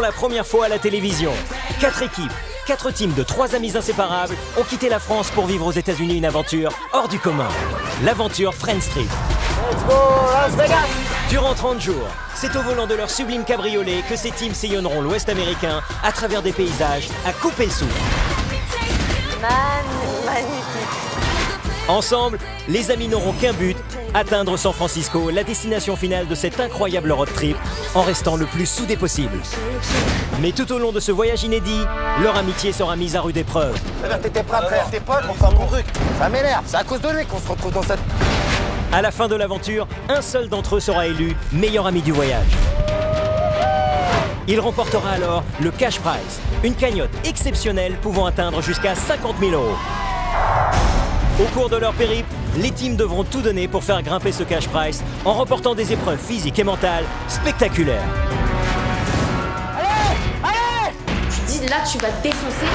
Pour la première fois à la télévision, 4 équipes, 4 teams de 3 amis inséparables ont quitté la France pour vivre aux États-Unis une aventure hors du commun. L'aventure Friends Trip. Let's go Las Vegas! Durant 30 jours, c'est au volant de leur sublime cabriolet que ces teams sillonneront l'Ouest américain à travers des paysages à couper le souffle. Magnifique. Ensemble, les amis n'auront qu'un but, atteindre San Francisco, la destination finale de cette incroyable road trip, en restant le plus soudés possible. Mais tout au long de ce voyage inédit, leur amitié sera mise à rude épreuve. T'étais prêt à trahir tes potes pour faire mon truc. Ça m'énerve, c'est à cause de lui qu'on se retrouve dans cette... À la fin de l'aventure, un seul d'entre eux sera élu meilleur ami du voyage. Il remportera alors le cash prize, une cagnotte exceptionnelle pouvant atteindre jusqu'à 50 000 €. Au cours de leur périple, les teams devront tout donner pour faire grimper ce cash prize en remportant des épreuves physiques et mentales spectaculaires. Allez! Tu dis là, tu vas te défoncer.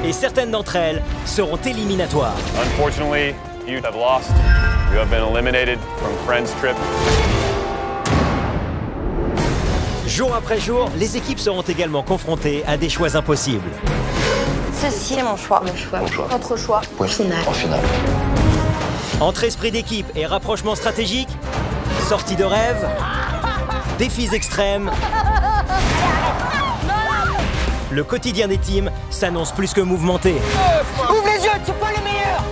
Et certaines d'entre elles seront éliminatoires. Unfortunately, you have lost. You have been eliminated from Friends Trip. Jour après jour, les équipes seront également confrontées à des choix impossibles. Ceci est mon choix. Mon choix. Notre choix. Ouais. Final. En finale. Entre esprit d'équipe et rapprochement stratégique, sorties de rêve, défis extrêmes, le quotidien des teams s'annonce plus que mouvementé. Ouvre les yeux, c'est pas les meilleurs!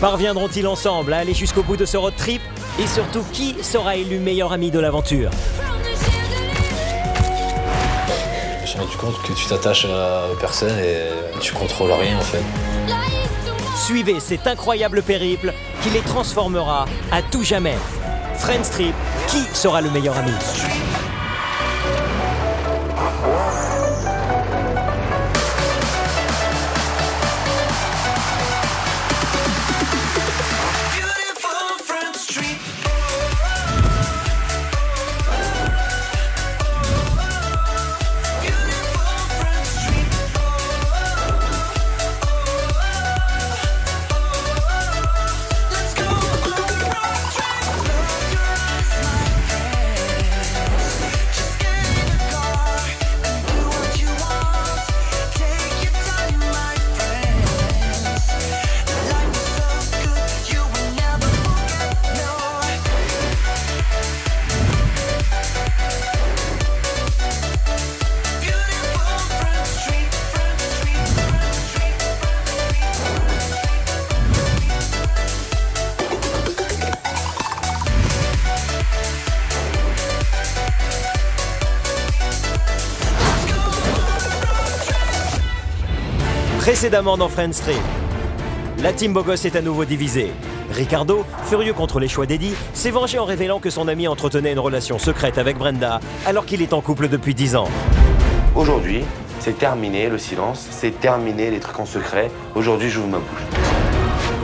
Parviendront-ils ensemble à aller jusqu'au bout de ce road trip? Et surtout, qui sera élu meilleur ami de l'aventure? Je me suis rendu compte que tu t'attaches à personne et tu contrôles rien en fait. Suivez cet incroyable périple qui les transformera à tout jamais. Friends Trip, qui sera le meilleur ami? Précédemment dans Friends Trip, la team Beau Gosse est à nouveau divisée. Ricardo, furieux contre les choix d'Eddie, s'est vengé en révélant que son ami entretenait une relation secrète avec Brenda alors qu'il est en couple depuis 10 ans. Aujourd'hui, c'est terminé le silence, c'est terminé les trucs en secret. Aujourd'hui, j'ouvre ma bouche.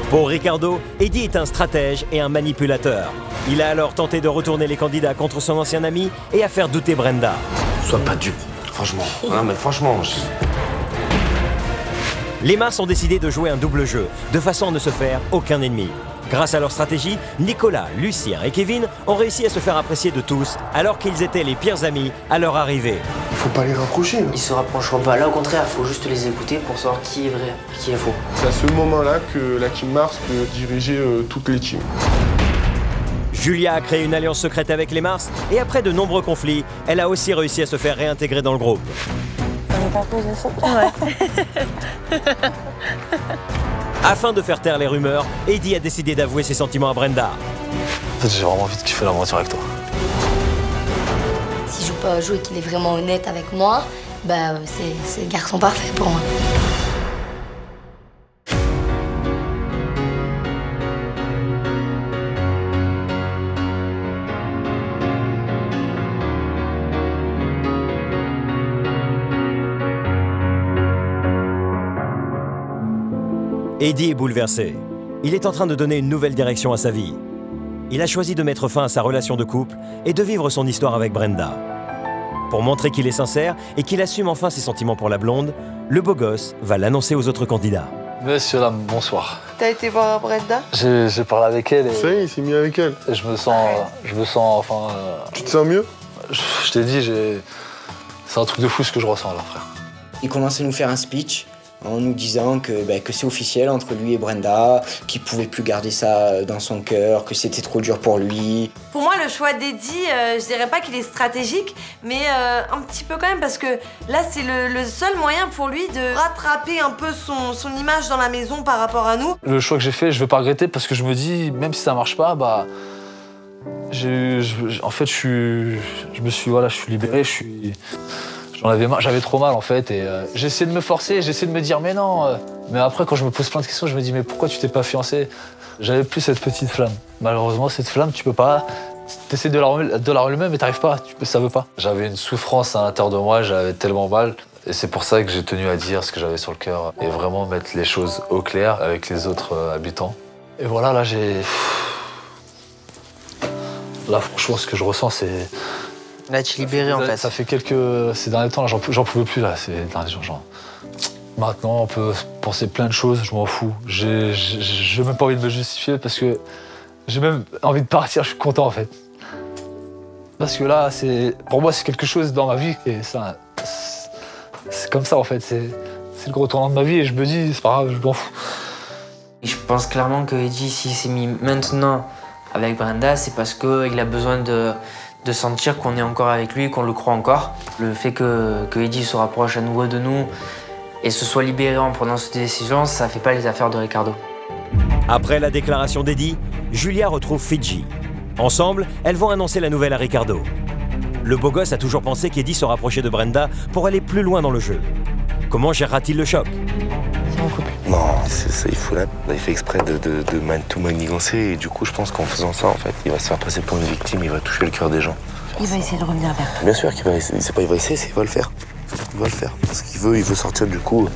Pour Ricardo, Eddie est un stratège et un manipulateur. Il a alors tenté de retourner les candidats contre son ancien ami et à faire douter Brenda. Sois pas dupe, franchement. Non mais franchement... Les Mars ont décidé de jouer un double jeu, de façon à ne se faire aucun ennemi. Grâce à leur stratégie, Nicolas, Lucien et Kevin ont réussi à se faire apprécier de tous, alors qu'ils étaient les pires amis à leur arrivée. Il faut pas les rapprocher. Ils se rapprocheront pas. Là, au contraire, il faut juste les écouter pour savoir qui est vrai, qui est faux. C'est à ce moment-là que la team Mars peut diriger toutes les teams. Julia a créé une alliance secrète avec les Mars, et après de nombreux conflits, elle a aussi réussi à se faire réintégrer dans le groupe. Afin de faire taire les rumeurs, Eddie a décidé d'avouer ses sentiments à Brenda. En fait, j'ai vraiment envie de kiffer l'aventure avec toi. S'il joue pas à jouer et qu'il est vraiment honnête avec moi, bah c'est le garçon parfait pour moi. Eddie est bouleversé. Il est en train de donner une nouvelle direction à sa vie. Il a choisi de mettre fin à sa relation de couple et de vivre son histoire avec Brenda. Pour montrer qu'il est sincère et qu'il assume enfin ses sentiments pour la blonde, le beau gosse va l'annoncer aux autres candidats. Messieurs, dames, bonsoir. T'as été voir Brenda? J'ai parlé avec elle et... Ça y est, il s'est mis avec elle. Et je me sens enfin... Tu te sens mieux? Je t'ai dit, c'est un truc de fou ce que je ressens là, frère. Il commence à nous faire un speech en nous disant que c'est officiel entre lui et Brenda, qu'il pouvait plus garder ça dans son cœur, que c'était trop dur pour lui. Pour moi, le choix d'Eddie, je dirais pas qu'il est stratégique, mais un petit peu quand même, parce que là, c'est le seul moyen pour lui de rattraper un peu son image dans la maison par rapport à nous. Le choix que j'ai fait, je vais pas regretter parce que je me dis, même si ça marche pas, en fait, je suis libéré, j'en avais marre, j'avais trop mal en fait et j'essaie de me forcer, j'essaie de me dire mais non. Mais après quand je me pose plein de questions, je me dis mais pourquoi tu t'es pas fiancé? J'avais plus cette petite flamme. Malheureusement cette flamme tu peux pas, t'essaies de la rallumer mais t'arrives pas, ça veut pas. J'avais une souffrance à l'intérieur de moi, j'avais tellement mal et c'est pour ça que j'ai tenu à dire ce que j'avais sur le cœur et vraiment mettre les choses au clair avec les autres habitants. Et voilà là là franchement ce que je ressens c'est... Là, tu es libéré en fait. Ça fait ces derniers temps, là, j'en pouvais plus là. Maintenant, on peut penser plein de choses, je m'en fous. J'ai même pas envie de me justifier parce que j'ai même envie de partir, je suis content en fait. Parce que là, pour moi, c'est quelque chose dans ma vie et c'est comme ça en fait. C'est le gros tournant de ma vie et je me dis, c'est pas grave, je m'en fous. Je pense clairement que Eddie, s'il s'est mis maintenant avec Brenda, c'est parce qu'il a besoin de sentir qu'on est encore avec lui, qu'on le croit encore. Le fait que Eddie se rapproche à nouveau de nous et se soit libéré en prenant cette décision, ça fait pas les affaires de Ricardo. Après la déclaration d'Eddie, Julia retrouve Fidji. Ensemble, elles vont annoncer la nouvelle à Ricardo. Le beau gosse a toujours pensé qu'Eddie se rapprochait de Brenda pour aller plus loin dans le jeu. Comment gérera-t-il le choc? Non, ça, il fait exprès de tout manigancer et du coup je pense qu'en faisant ça en fait, il va se faire passer pour une victime, il va toucher le cœur des gens. Il va essayer de revenir vers toi. Bien sûr qu'il va essayer, c'est pas il va essayer, c'est il va le faire. Il va le faire parce qu'il veut sortir du coup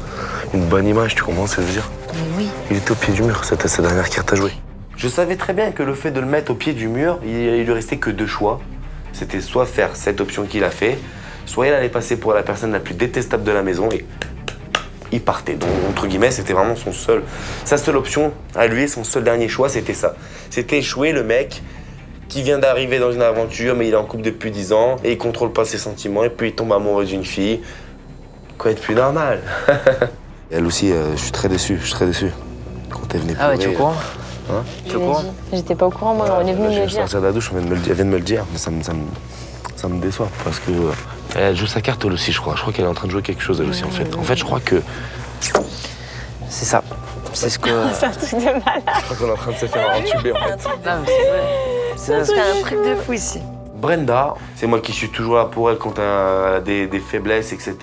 une bonne image, tu comprends ce que je veux dire? Mais oui. Il était au pied du mur, c'était sa dernière carte à jouer. Je savais très bien que le fait de le mettre au pied du mur, il lui restait que deux choix. C'était soit faire cette option qu'il a fait, soit il allait passer pour la personne la plus détestable de la maison et il partait. Donc, entre guillemets, c'était vraiment sa seule option à lui, son seul dernier choix, c'était ça. C'était échouer le mec qui vient d'arriver dans une aventure, mais il est en couple depuis 10 ans et il contrôle pas ses sentiments et puis il tombe amoureux d'une fille. Quoi être plus normal? Elle aussi, je suis très déçu, Quand elle venait pleurer. Ah ouais, tu es au courant? Hein? Tu es au courant? J'étais pas au courant, moi, on est venu me le dire. Je suis sorti de la douche, elle vient de me le dire, mais ça me déçoit parce que elle joue sa carte elle aussi, je crois. Je crois qu'elle est en train de jouer quelque chose elle aussi en fait. En fait, je crois que c'est ça. C'est ce que. C'est un truc de malade. Je crois qu'on est en train de se faire entuber en fait. Non, mais c'est vrai. C'est un truc de fou ici. Brenda, c'est moi qui suis toujours là pour elle quand elle a des faiblesses, etc.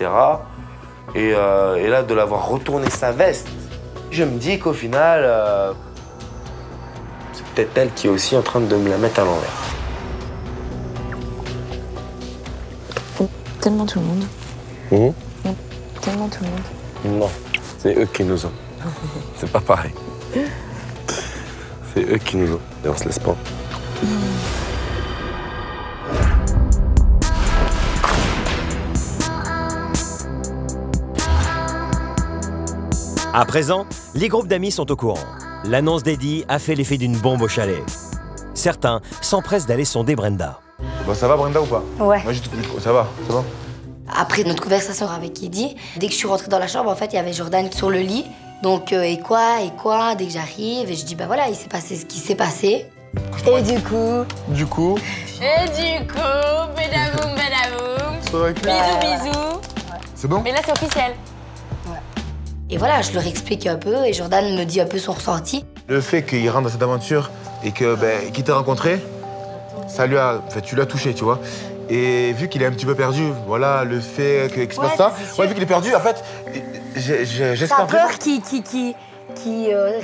Et là, de l'avoir retourné sa veste, je me dis qu'au final, c'est peut-être elle qui est aussi en train de me la mettre à l'envers. Tellement tout le monde. Mmh. Tellement tout le monde. Non, c'est eux qui nous ont. C'est pas pareil. C'est eux qui nous ont. Et on se laisse pas. À présent, les groupes d'amis sont au courant. L'annonce d'Eddie a fait l'effet d'une bombe au chalet. Certains s'empressent d'aller sonder Brenda. Bon, ça va Brenda ou pas? Ouais. Moi, ça va. Après notre conversation avec Eddie, dès que je suis rentrée dans la chambre, en fait, il y avait Jordan sur le lit. Donc, et quoi, dès que j'arrive, et je dis, bah voilà, il s'est passé ce qui s'est passé. Et du coup, bédaboum, bédaboum. Bisous. Ouais. C'est bon? Mais là, c'est officiel. Ouais. Et voilà, je leur explique un peu, et Jordan me dit un peu son ressenti. Le fait qu'il rentre dans cette aventure et qu'il t'ait rencontré, tu l'as touché, tu vois. Et vu qu'il est un petit peu perdu, voilà, le fait qu'il se passe ça, vu qu'il est perdu, en fait, j'espère T'as peur qu'il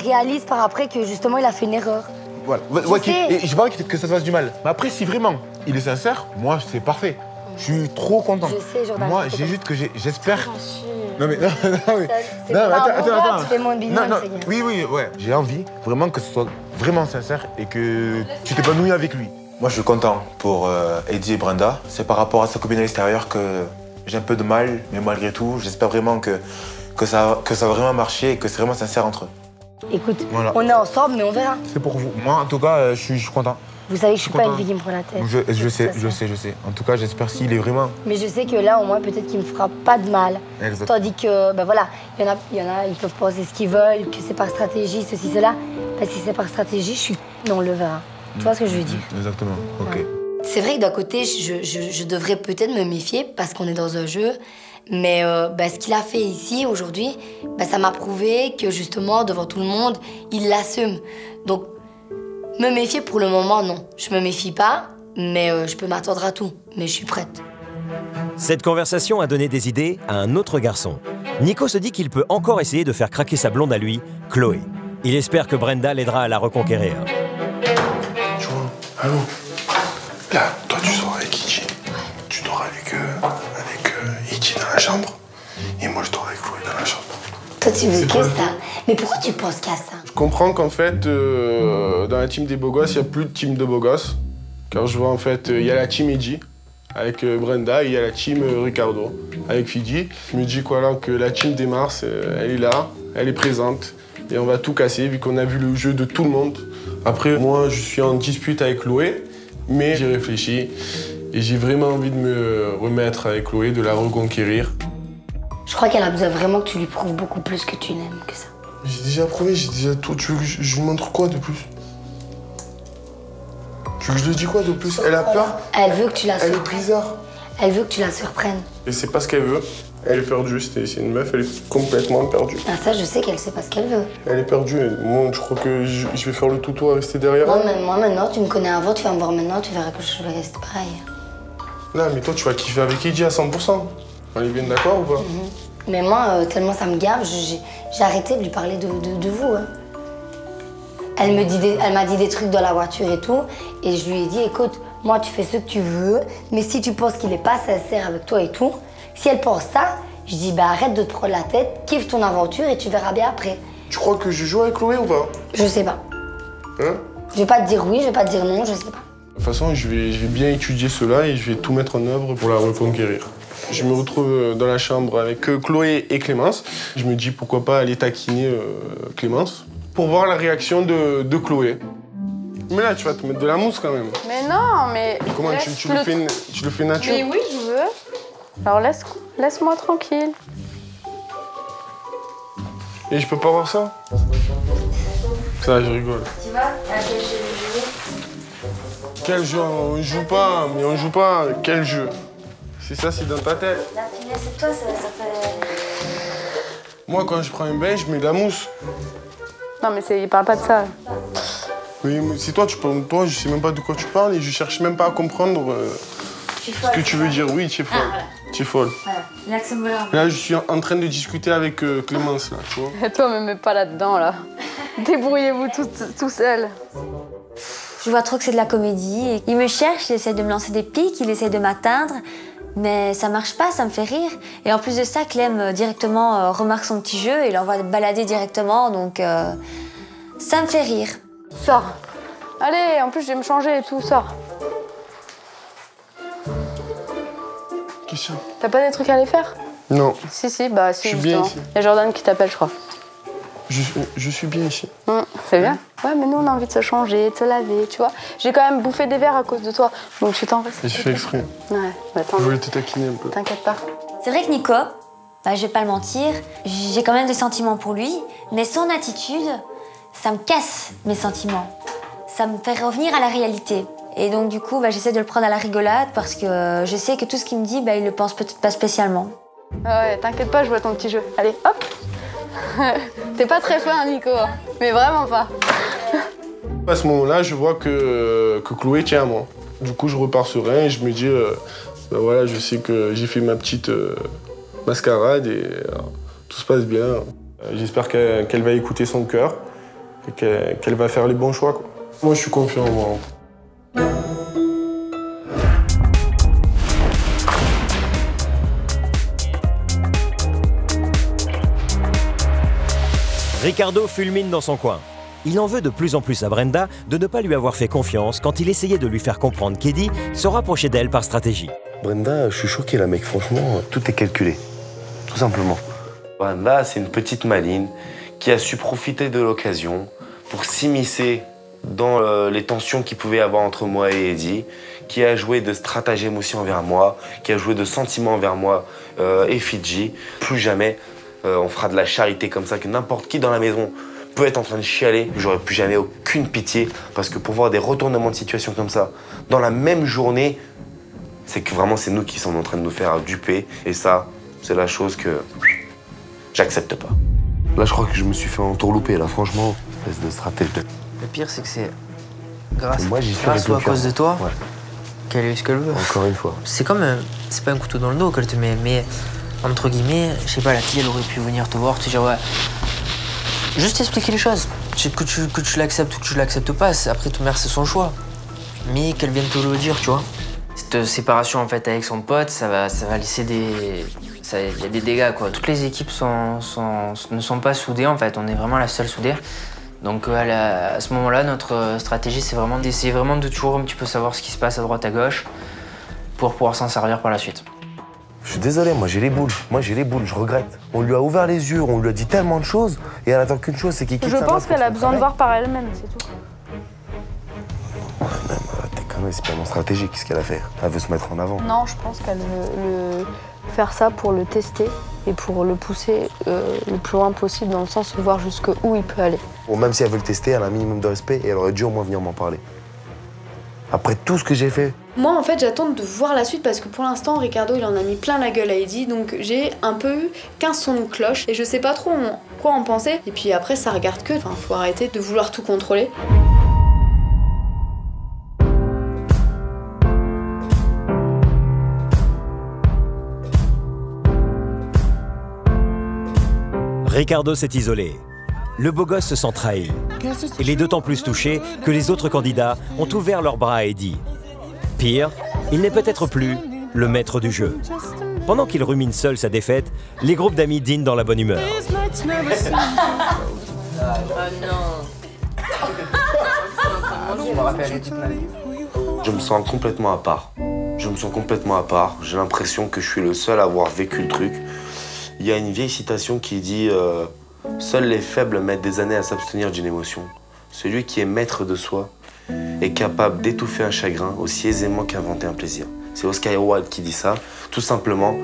réalise par après que justement il a fait une erreur. Voilà. Et j'ai pas envie que ça se fasse du mal. Mais après, si vraiment il est sincère, moi, c'est parfait. Je suis trop content. Je sais, Jordan. Moi, j'ai juste que j'espère. Non mais attends. Tu fais moins de bisous, oui, ouais. J'ai envie vraiment que ce soit vraiment sincère et que tu t'épanouis avec lui. Moi, je suis content pour Eddie et Brenda. C'est par rapport à sa copine à l'extérieur que j'ai un peu de mal, mais malgré tout, j'espère vraiment que ça va vraiment marcher et que c'est vraiment sincère entre eux. Écoute, Voilà. on est ensemble, mais on verra. C'est pour vous. Moi, en tout cas, je suis content. Vous savez que je suis pas content. une fille qui me prend la tête. Je sais. En tout cas, j'espère s'il est vraiment. Mais je sais que là, au moins, peut-être qu'il me fera pas de mal. Exact. Tandis que, ben voilà, il y en a, ils peuvent penser ce qu'ils veulent, que c'est par stratégie, ceci, cela. Ben, si c'est par stratégie, je suis. Non, on le verra. Tu vois ce que je veux dire? Exactement, ok. Ouais. C'est vrai que d'un côté, je devrais peut-être me méfier parce qu'on est dans un jeu. Mais ben, ce qu'il a fait ici, aujourd'hui, ben, ça m'a prouvé que justement, devant tout le monde, il l'assume. Donc, me méfier pour le moment, non. Je me méfie pas, mais je peux m'attendre à tout. Mais je suis prête. Cette conversation a donné des idées à un autre garçon. Nico se dit qu'il peut encore essayer de faire craquer sa blonde à lui, Chloé. Il espère que Brenda l'aidera à la reconquérir. Tu vois, allô? Là, toi tu sors avec Iti. Tu dors avec Iti dans la chambre. Et moi je dors avec Chloé dans la chambre. Toi, tu veux que ça? Mais pourquoi tu penses qu'à ça? Je comprends qu'en fait, dans la team des beaux gosses, il n'y a plus de team de beaux gosses. Car je vois en fait, il y a la team Edgy avec Brenda et il y a la team Ricardo avec Fidji. Je me dis quoi là, que la team des Mars, elle est là, elle est présente. Et on va tout casser vu qu'on a vu le jeu de tout le monde. Après, moi, je suis en dispute avec Chloé, mais j'ai réfléchi et j'ai vraiment envie de me remettre avec Chloé, de la reconquérir. Je crois qu'elle a besoin vraiment que tu lui prouves beaucoup plus que tu l'aimes que ça. J'ai déjà prouvé, j'ai déjà tout. Tu veux que je lui montre quoi de plus? Tu veux que je lui dise quoi de plus? Elle a peur. Elle veut que tu la Elle surprennes. est bizarre. Elle veut que tu la surprennes. Et c'est pas ce qu'elle veut. Elle est perdue, c'est une meuf, elle est complètement perdue. Ah, ça, je sais qu'elle sait pas ce qu'elle veut. Elle est perdue. Moi, je crois que je vais faire le toutou à rester derrière elle. Moi, maintenant, tu me connais avant, tu vas me voir maintenant, tu verras que je vais rester pareil. Là, mais toi, tu vas kiffer avec Edgy à 100%. On est bien d'accord ou pas? Mais moi, tellement ça me gave, j'ai arrêté de lui parler de vous. Hein. Elle m'a dit des trucs dans la voiture et tout, et je lui ai dit, écoute, moi, tu fais ce que tu veux, mais si tu penses qu'il n'est pas sincère avec toi et tout, si elle pense ça, je dis, bah arrête de te prendre la tête, kiffe ton aventure et tu verras bien après. Tu crois que je joue avec Chloé ou pas? Je sais pas. Hein? Je vais pas te dire oui, je vais pas te dire non, je sais pas. De toute façon, je vais bien étudier cela et je vais tout mettre en œuvre pour la reconquérir. Je me retrouve dans la chambre avec Chloé et Clémence. Je me dis pourquoi pas aller taquiner Clémence pour voir la réaction de Chloé. Mais là, tu vas te mettre de la mousse quand même. Mais non, mais... Comment tu le fais nature? Mais oui, je veux. Alors laisse-moi tranquille. Et je peux pas voir ça? Ça, je rigole. Tu vois, à quel jeu jouer? Quel jeu? On joue pas, mais on joue pas. Quel jeu? C'est ça, c'est dans ta tête. La finesse, c'est toi, ça fait... Moi, quand je prends un bain, je mets de la mousse. Non, mais il parle pas de ça. Oui, c'est toi, toi, je sais même pas de quoi tu parles et je cherche même pas à comprendre ce que tu veux dire. Oui, tu es folle. voilà. Tu es folle. Voilà. Là, je suis en train de discuter avec Clémence, là, tu vois. Et toi, me mets pas là-dedans, là. Débrouillez-vous tout seul. Je vois trop que c'est de la comédie. Il me cherche, il essaie de me lancer des pics, il essaie de m'atteindre. Mais ça marche pas, ça me fait rire. Et en plus de ça, Clem directement remarque son petit jeu et l'envoie balader directement, donc ça me fait rire. Sors. Allez, en plus, je vais me changer et tout, sors. Qu'est-ce que T'as pas des trucs à aller faire? Non. Si, bah si, Je suis bien justement. ici. Il y a Jordan qui t'appelle, je crois. Je suis bien ici. C'est bien. Ouais, mais nous, on a envie de se changer, de se laver, tu vois. J'ai quand même bouffé des verres à cause de toi, donc tu t'en restes. Et je fais exprès. Ouais, bah tant Je mieux. voulais te taquiner un peu. T'inquiète pas. C'est vrai que Nico, bah, je vais pas le mentir, j'ai quand même des sentiments pour lui, mais son attitude, ça me casse mes sentiments. Ça me fait revenir à la réalité. Et donc du coup, bah, j'essaie de le prendre à la rigolade parce que je sais que tout ce qu'il me dit, bah, il le pense peut-être pas spécialement. Ah ouais, t'inquiète pas, je vois ton petit jeu. Allez, hop. T'es pas très fin, Nico, mais vraiment pas. À ce moment-là, je vois que Chloé tient à moi. Du coup, je repars serein et je me dis, ben voilà, je sais que j'ai fait ma petite mascarade et tout se passe bien. J'espère qu'elle va écouter son cœur et qu'elle va faire les bons choix, quoi. Moi, je suis confiant en moi. Ricardo fulmine dans son coin. Il en veut de plus en plus à Brenda de ne pas lui avoir fait confiance quand il essayait de lui faire comprendre qu'Eddie se rapprochait d'elle par stratégie. Brenda, je suis choqué là, mec. Franchement, tout est calculé. Tout simplement. Brenda, c'est une petite maline qui a su profiter de l'occasion pour s'immiscer dans les tensions qu'il pouvait y avoir entre moi et Eddie, qui a joué de stratagèmes aussi envers moi, qui a joué de sentiments envers moi et Fidji. Plus jamais on fera de la charité comme ça, que n'importe qui dans la maison peut être en train de chialer. J'aurais plus jamais aucune pitié, parce que pour voir des retournements de situation comme ça dans la même journée, c'est que vraiment c'est nous qui sommes en train de nous faire duper. Et ça, c'est la chose que j'accepte pas. Là, je crois que je me suis fait entourlouper, là, franchement, espèce de stratège. Le pire, c'est que c'est grâce ou à cœur. cause de toi qu'elle a eu ce qu'elle veut. Encore une fois. C'est comme, c'est pas un couteau dans le dos qu'elle te met, mais entre guillemets, je sais pas, la fille, elle aurait pu venir te voir, te dire ouais. Juste expliquer les choses. Que tu l'acceptes ou que tu l'acceptes pas, après tout mère, c'est son choix. Mais qu'elle vienne te le dire, tu vois. Cette séparation en fait avec son pote, ça va laisser des. Il y a des dégâts quoi. Toutes les équipes ne sont pas soudées en fait, on est vraiment la seule soudée. Donc à ce moment-là, notre stratégie, c'est vraiment d'essayer vraiment de toujours un petit peu savoir ce qui se passe à droite à gauche pour pouvoir s'en servir par la suite. Je suis désolé, moi j'ai les boules. Je regrette. On lui a ouvert les yeux, on lui a dit tellement de choses et elle attend qu'une chose, c'est qu'il quitte sa Je pense qu'elle a besoin de voir par elle-même, c'est tout. T'es connu, c'est pas mon stratégie, qu'est-ce qu'elle a fait? Elle veut se mettre en avant. Non, je pense qu'elle veut faire ça pour le tester et pour le pousser le plus loin possible, dans le sens de voir jusqu'où il peut aller. Bon, même si elle veut le tester, elle a un minimum de respect et elle aurait dû au moins venir m'en parler. Après tout ce que j'ai fait. Moi, en fait, j'attends de voir la suite parce que pour l'instant, Ricardo, il en a mis plein la gueule à Eddie. Donc j'ai un peu 15 sons de cloche et je sais pas trop quoi en penser. Et puis après, ça regarde que. Enfin, faut arrêter de vouloir tout contrôler. Ricardo s'est isolé. Le beau gosse se sent trahi. Il est d'autant plus touché que les autres candidats ont ouvert leurs bras à Eddie. Pire, il n'est peut-être plus le maître du jeu. Pendant qu'il rumine seul sa défaite, les groupes d'amis dînent dans la bonne humeur. Je me sens complètement à part. J'ai l'impression que je suis le seul à avoir vécu le truc. Il y a une vieille citation qui dit seuls les faibles mettent des années à s'abstenir d'une émotion. Celui qui est maître de soi est capable d'étouffer un chagrin aussi aisément qu'inventer un plaisir. C'est Oscar Wilde qui dit ça. Tout simplement,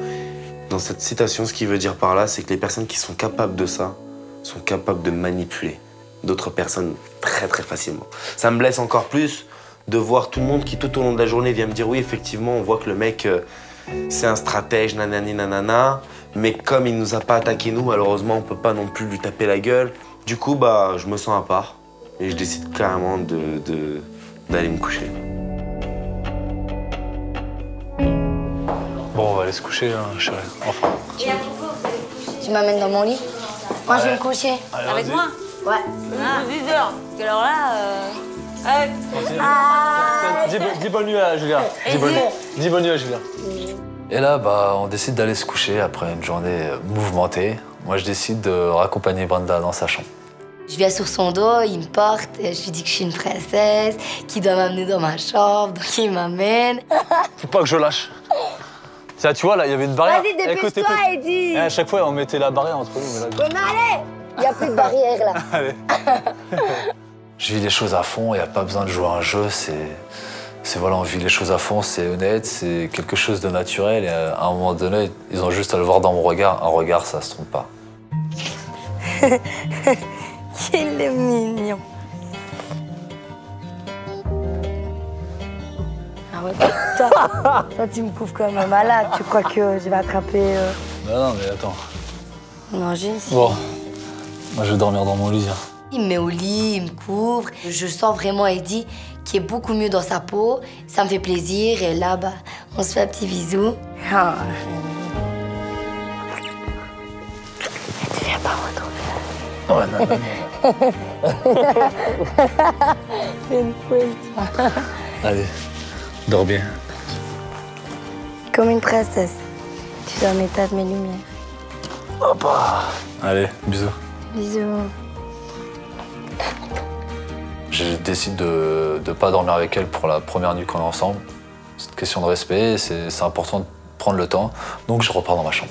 dans cette citation, ce qu'il veut dire par là, c'est que les personnes qui sont capables de ça sont capables de manipuler d'autres personnes très très facilement. Ça me blesse encore plus de voir tout le monde qui tout au long de la journée vient me dire oui, effectivement, on voit que le mec, c'est un stratège, nanani nanana. Mais comme il nous a pas attaqué nous, malheureusement, on peut pas non plus lui taper la gueule. Du coup, bah, je me sens à part. Et je décide carrément d'aller me coucher. Bon, on va aller se coucher, hein, chérie. Enfin. Tu m'amènes dans mon lit? Moi, je vais me coucher. Allez, Avec moi? Ouais. Ah, 10 heures. Parce que alors là. Dis bonne nuit à Julien. Dis bonne nuit à Julien. Et là, bah, on décide d'aller se coucher après une journée mouvementée. Moi, je décide de raccompagner Brenda dans sa chambre. Je viens sur son dos, il me porte, je lui dis que je suis une princesse, qu'il doit m'amener dans ma chambre, donc il m'amène. Faut pas que je lâche. Ça, tu vois, là, il y avait une barrière. Vas-y, dépêche-toi, Eddie. Et à chaque fois, on mettait la barrière entre nous. Mais là... Mais allez, il n'y a plus de barrière, là. Allez. Je vis les choses à fond, il n'y a pas besoin de jouer à un jeu, voilà, on vit les choses à fond, c'est honnête, c'est quelque chose de naturel et à un moment donné, ils ont juste à le voir dans mon regard. Un regard, ça se trompe pas. Il est mignon. Ah ouais, toi, tu me couvres comme un malade. Tu crois que je vais attraper... Non, mais attends. Non, j'ai ici. Bon, moi je vais dormir dans mon lit. Hein. Il me met au lit, il me couvre. Je sens vraiment Eddie qui est beaucoup mieux dans sa peau. Ça me fait plaisir. Et là, bah, on se fait un petit bisou. Ah. Tu viens pas retrouver. Ouais, non. C'est une poule, toi. Allez, dors bien. Comme une princesse. Tu es en état de mes lumières. Hop. Allez, bisous. Bisous. Je décide de ne pas dormir avec elle pour la première nuit qu'on est ensemble. C'est une question de respect, c'est important de prendre le temps. Donc je repars dans ma chambre.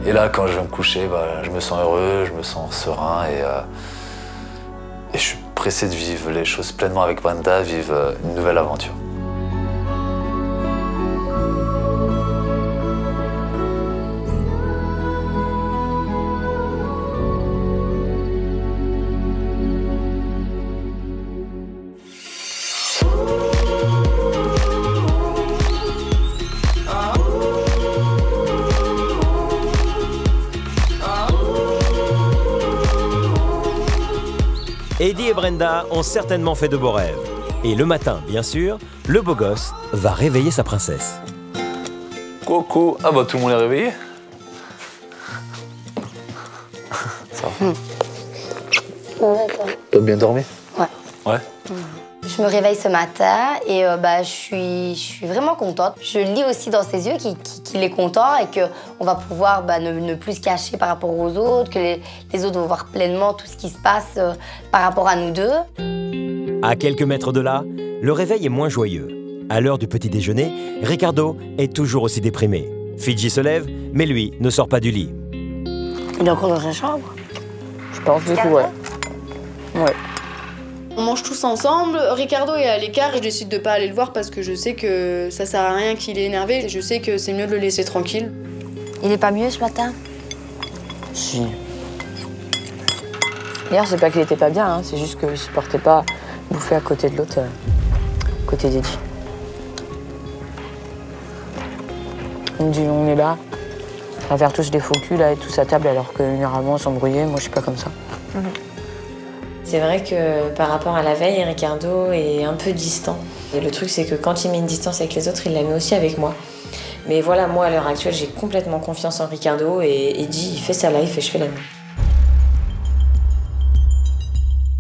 Et là, quand je vais me coucher, je me sens heureux, je me sens serein et je suis pressé de vivre les choses pleinement avec Brenda, vivre une nouvelle aventure. Eddie et Brenda ont certainement fait de beaux rêves. Et le matin, bien sûr, le beau gosse va réveiller sa princesse. Coucou. Ah bah tout le monde est réveillé. Ça va. T'as bien dormi? Ouais. Ouais. Je me réveille ce matin et je suis vraiment contente. Je lis aussi dans ses yeux qu'il est content et qu'on va pouvoir ne plus se cacher par rapport aux autres, que les autres vont voir pleinement tout ce qui se passe par rapport à nous deux. À quelques mètres de là, le réveil est moins joyeux. À l'heure du petit déjeuner, Ricardo est toujours aussi déprimé. Fidji se lève, mais lui ne sort pas du lit. Il est encore dans sa chambre? Je pense du coup, ouais. Ouais. On mange tous ensemble, Ricardo est à l'écart et je décide de pas aller le voir parce que je sais que ça sert à rien qu'il est énervé. Je sais que c'est mieux de le laisser tranquille. Il est pas mieux ce matin? Si. Hier, c'est pas qu'il était pas bien, hein, c'est juste qu'il supportait pas bouffer à côté de l'autre, côté d'Eddie. Il me dit, on est là, on va faire tous des faux culs là et tous à table alors qu'une heure avant on s'embrouillait, moi je suis pas comme ça. C'est vrai que par rapport à la veille, Ricardo est un peu distant. Et le truc, c'est que quand il met une distance avec les autres, il la met aussi avec moi. Mais voilà, moi, à l'heure actuelle, j'ai complètement confiance en Ricardo et Eddie, il fait sa life et je fais la mienne.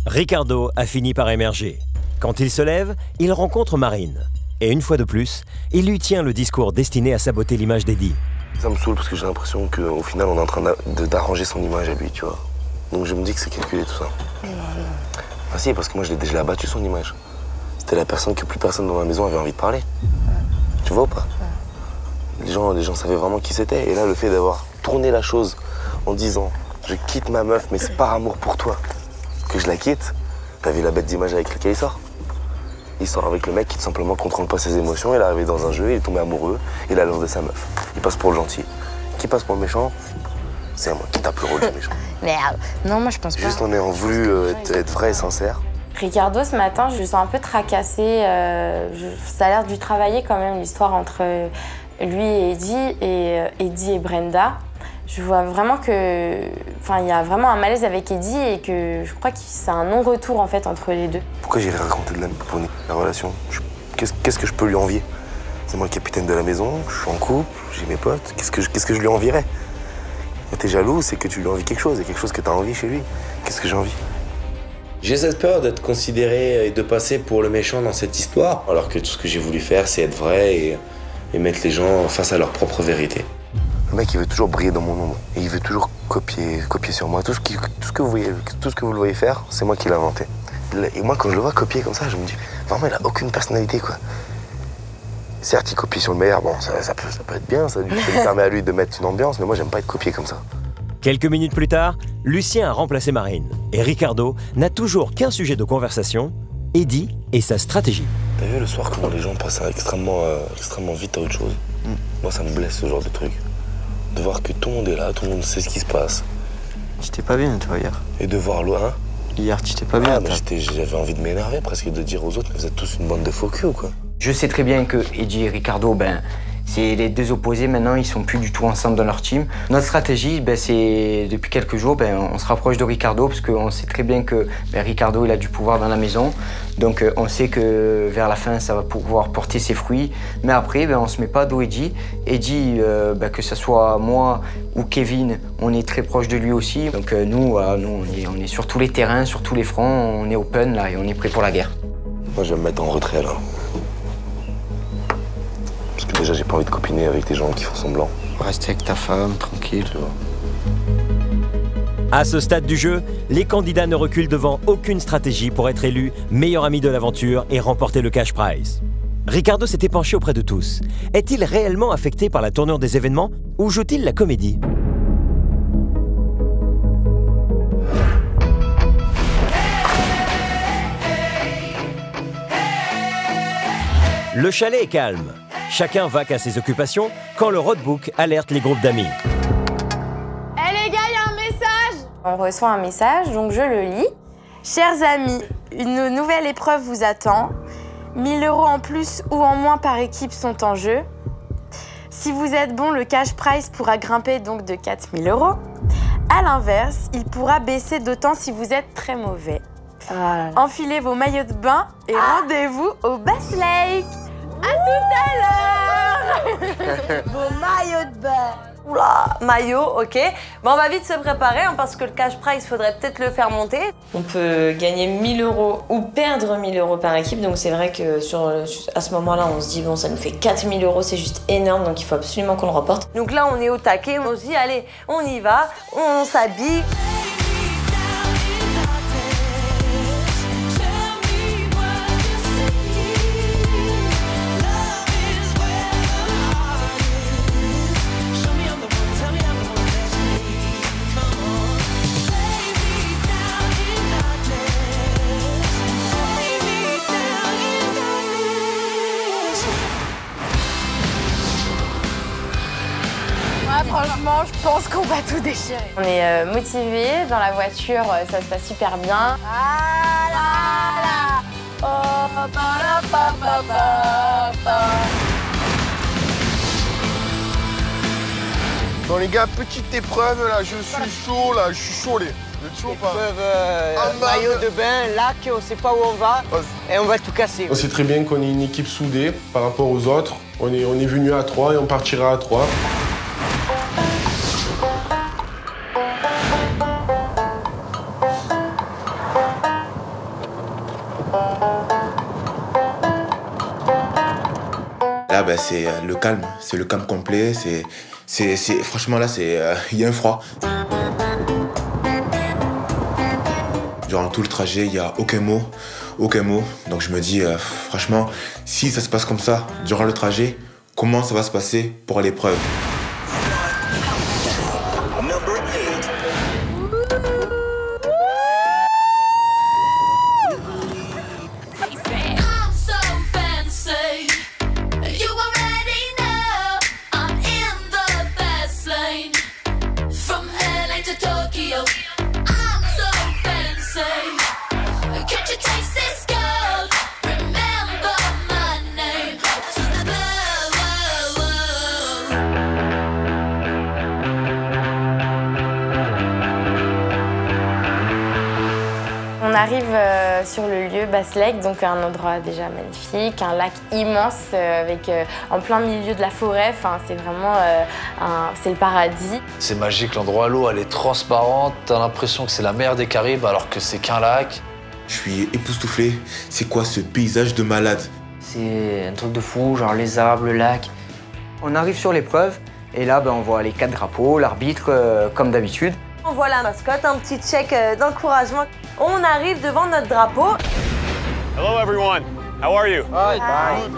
Ricardo a fini par émerger. Quand il se lève, il rencontre Marine. Et une fois de plus, il lui tient le discours destiné à saboter l'image d'Eddie. Ça me saoule parce que j'ai l'impression qu'au final, on est en train d'arranger son image à lui, tu vois. Donc je me dis que c'est calculé tout ça. Ah si, parce que moi je l'ai abattu son image. C'était la personne que plus personne dans ma maison avait envie de parler. Tu vois ou pas? Les gens savaient vraiment qui c'était. Et là, le fait d'avoir tourné la chose en disant je quitte ma meuf, mais c'est par amour pour toi que je la quitte. T'as vu la bête d'image avec laquelle il sort? Il sort avec le mec qui tout simplement contrôle pas ses émotions. Il est arrivé dans un jeu, il est tombé amoureux, il a l'air de sa meuf. Il passe pour le gentil. Qui passe pour le méchant? C'est moi qui tape le rôle du méchant. Merde. Non, moi je pense pas. Juste on ayant voulu être vrai et sincère. Ricardo, ce matin, je le sens un peu tracassé. Ça a l'air de travailler quand même l'histoire entre lui et Eddie et Brenda. Je vois vraiment que, il y a vraiment un malaise avec Eddie et que je crois que c'est un non-retour en fait entre les deux. Pourquoi j'irais raconter de la relation? Qu'est-ce que je peux lui envier? C'est moi le capitaine de la maison, je suis en couple, j'ai mes potes. Qu'est-ce que je lui envierais? Quand t'es jaloux, c'est que tu lui envies quelque chose, et quelque chose que t'as envie chez lui. Qu'est-ce que j'ai envie? J'ai cette peur d'être considéré et de passer pour le méchant dans cette histoire, alors que tout ce que j'ai voulu faire, c'est être vrai et mettre les gens face à leur propre vérité. Le mec, il veut toujours briller dans mon ombre, et il veut toujours copier sur moi. Tout ce que vous le voyez faire, c'est moi qui l'ai inventé. Et moi, quand je le vois copier comme ça, je me dis, vraiment, il a aucune personnalité, quoi. Certes, il copie sur le meilleur, bon, ça peut être bien, ça lui permet à lui de mettre une ambiance, mais moi, j'aime pas être copié comme ça. Quelques minutes plus tard, Lucien a remplacé Marine. Et Ricardo n'a toujours qu'un sujet de conversation, Eddie et sa stratégie. T'as vu le soir comment les gens passent extrêmement vite à autre chose? Moi, ça me blesse ce genre de truc. De voir que tout le monde est là, tout le monde sait ce qui se passe. J'étais pas bien, toi, hier. Et de voir loin. Hier, tu t'es pas bien. J'avais envie de m'énerver presque, de dire aux autres, mais vous êtes tous une bande de faux culs ou quoi? Je sais très bien que Eddie et Ricardo, c'est les deux opposés. Maintenant, ils sont plus du tout ensemble dans leur team. Notre stratégie, c'est depuis quelques jours, on se rapproche de Ricardo parce qu'on sait très bien que Ricardo, il a du pouvoir dans la maison. Donc, on sait que vers la fin, ça va pouvoir porter ses fruits. Mais après, on se met pas dos Eddie. Eddie, que ce soit moi ou Kevin, on est très proche de lui aussi. Donc, nous, on est sur tous les terrains, sur tous les fronts. On est open là et on est prêt pour la guerre. Moi, je vais me mettre en retrait là. Parce que déjà, j'ai pas envie de copiner avec des gens qui font semblant. Rester avec ta femme, tranquille. Tu vois. À ce stade du jeu, les candidats ne reculent devant aucune stratégie pour être élus meilleur ami de l'aventure et remporter le cash prize. Ricardo s'était penché auprès de tous. Est-il réellement affecté par la tournure des événements ou joue-t-il la comédie? Le chalet est calme. Chacun vaque à ses occupations quand le roadbook alerte les groupes d'amis. Eh les gars, il y a un message! On reçoit un message, donc je le lis. Chers amis, une nouvelle épreuve vous attend. 1000 € en plus ou en moins par équipe sont en jeu. Si vous êtes bon, le cash prize pourra grimper donc de 4000 €. À l'inverse, il pourra baisser d'autant si vous êtes très mauvais. Enfilez vos maillots de bain et rendez-vous au Bass Lake. À tout à l'heure. Vos maillots de bain. Oula, maillot, ok. Bon, on va vite se préparer hein, parce que le cash prize, faudrait peut-être le faire monter. On peut gagner 1000 € ou perdre 1000 € par équipe. Donc c'est vrai que à ce moment-là, on se dit bon, ça nous fait 4000 €, c'est juste énorme. Donc il faut absolument qu'on le remporte. Donc là, on est au taquet. On se dit allez, on y va, on s'habille. Franchement, je pense qu'on va tout déchirer. On est motivés, dans la voiture, ça se passe super bien. Bon les gars, petite épreuve là, je suis chaud là, je suis chaud les. Vous êtes chaud ou pas? Maillot de bain, lac, on sait pas où on va et on va tout casser. On sait très bien qu'on est une équipe soudée par rapport aux autres. On est venu à 3 et on partira à 3. Là, ben, c'est le calme complet. Franchement, là, il y a un froid. Durant tout le trajet, il n'y a aucun mot. Donc je me dis, franchement, si ça se passe comme ça durant le trajet, comment ça va se passer pour l'épreuve? On arrive sur le lieu Bass Lake, donc un endroit déjà magnifique, un lac immense en plein milieu de la forêt. Enfin, c'est vraiment c'est le paradis. C'est magique, l'endroit, l'eau elle est transparente, t'as l'impression que c'est la mer des Caraïbes alors que c'est qu'un lac. Je suis époustouflé. C'est quoi ce paysage de malade? C'est un truc de fou, genre les arbres, le lac. On arrive sur l'épreuve et là on voit les 4 drapeaux, l'arbitre comme d'habitude. On voit la mascotte, un petit check d'encouragement. On arrive devant notre drapeau. Hello everyone, how are you? Hi.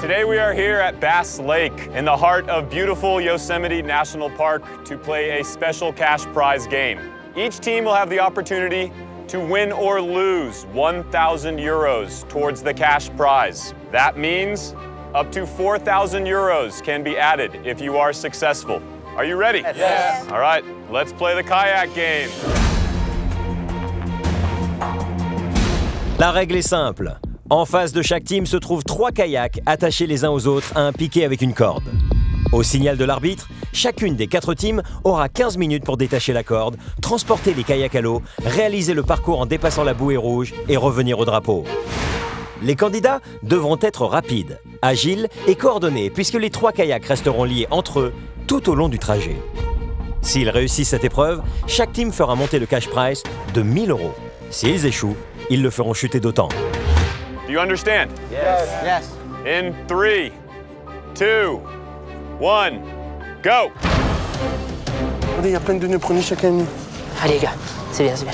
Today we are here at Bass Lake in the heart of beautiful Yosemite National Park to play a special cash prize game. Each team will have the opportunity to win or lose 1,000 euros towards the cash prize. That means up to 4,000 euros can be added if you are successful. Are you ready? Yes. All right, let's play the kayak game. La règle est simple. En face de chaque team se trouvent 3 kayaks attachés les uns aux autres à un piquet avec une corde. Au signal de l'arbitre, chacune des 4 teams aura 15 minutes pour détacher la corde, transporter les kayaks à l'eau, réaliser le parcours en dépassant la bouée rouge et revenir au drapeau. Les candidats devront être rapides, agiles et coordonnés puisque les 3 kayaks resteront liés entre eux tout au long du trajet. S'ils réussissent cette épreuve, chaque team fera monter le cash prize de 1000 €. S'ils échouent, ils le feront chuter d'autant. Do you understand? Yes. In 3, 2, 1, go! Regardez, il y a plein de nœuds, prenez chacun une. Allez les gars, c'est bien, c'est bien.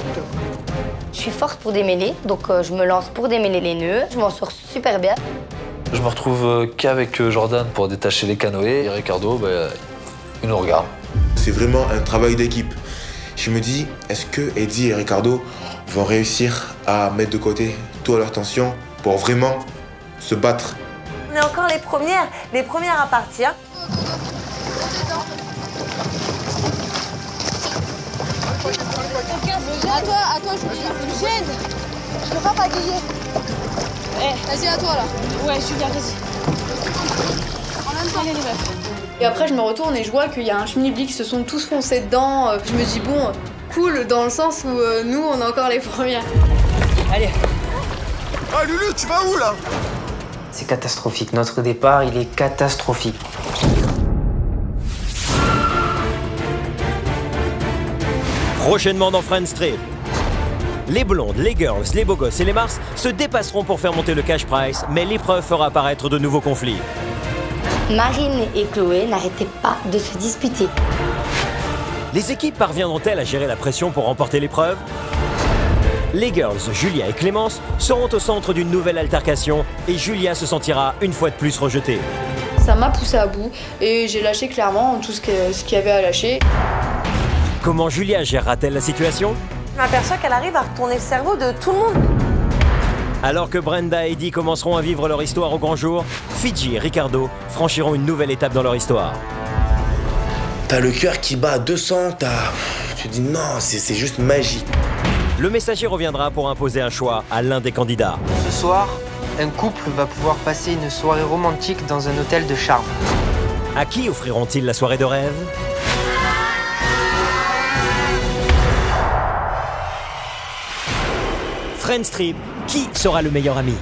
Je suis forte pour démêler, donc je me lance pour démêler les nœuds. Je m'en sors super bien. Je me retrouve qu'avec Jordan pour détacher les canoës. Et Ricardo, il nous regarde. C'est vraiment un travail d'équipe. Je me dis, est-ce que Eddie et Ricardo vont réussir à mettre de côté toute leur tension pour vraiment se battre? On est encore les premières à partir. À toi, je gêne. Je peux pas bagayer. Vas-y, à toi là. Ouais, Julia, vas-y. En même temps, les meufs. Et après, je me retourne et je vois qu'il y a un schmilblick qui se sont tous foncés dedans. Je me dis, bon, cool, dans le sens où nous, on est encore les premières. Allez. Ah, Lulu, tu vas où là? C'est catastrophique. Notre départ, il est catastrophique. Prochainement dans Friends Trip, les blondes, les girls, les beaux gosses et les mars se dépasseront pour faire monter le cash prize, mais l'épreuve fera apparaître de nouveaux conflits. Marine et Chloé n'arrêtaient pas de se disputer. Les équipes parviendront-elles à gérer la pression pour remporter l'épreuve? Les girls, Julia et Clémence, seront au centre d'une nouvelle altercation et Julia se sentira une fois de plus rejetée. Ça m'a poussé à bout et j'ai lâché clairement tout ce qu'il y avait à lâcher. Comment Julia gérera-t-elle la situation? Je m'aperçois qu'elle arrive à retourner le cerveau de tout le monde. Alors que Brenda et Eddie commenceront à vivre leur histoire au grand jour, Fidji et Ricardo franchiront une nouvelle étape dans leur histoire. T'as le cœur qui bat à 200, tu te dis non, c'est juste magique. Le messager reviendra pour imposer un choix à l'un des candidats. Ce soir, un couple va pouvoir passer une soirée romantique dans un hôtel de charme. À qui offriront-ils la soirée de rêve? Friends Trip, qui sera le meilleur ami?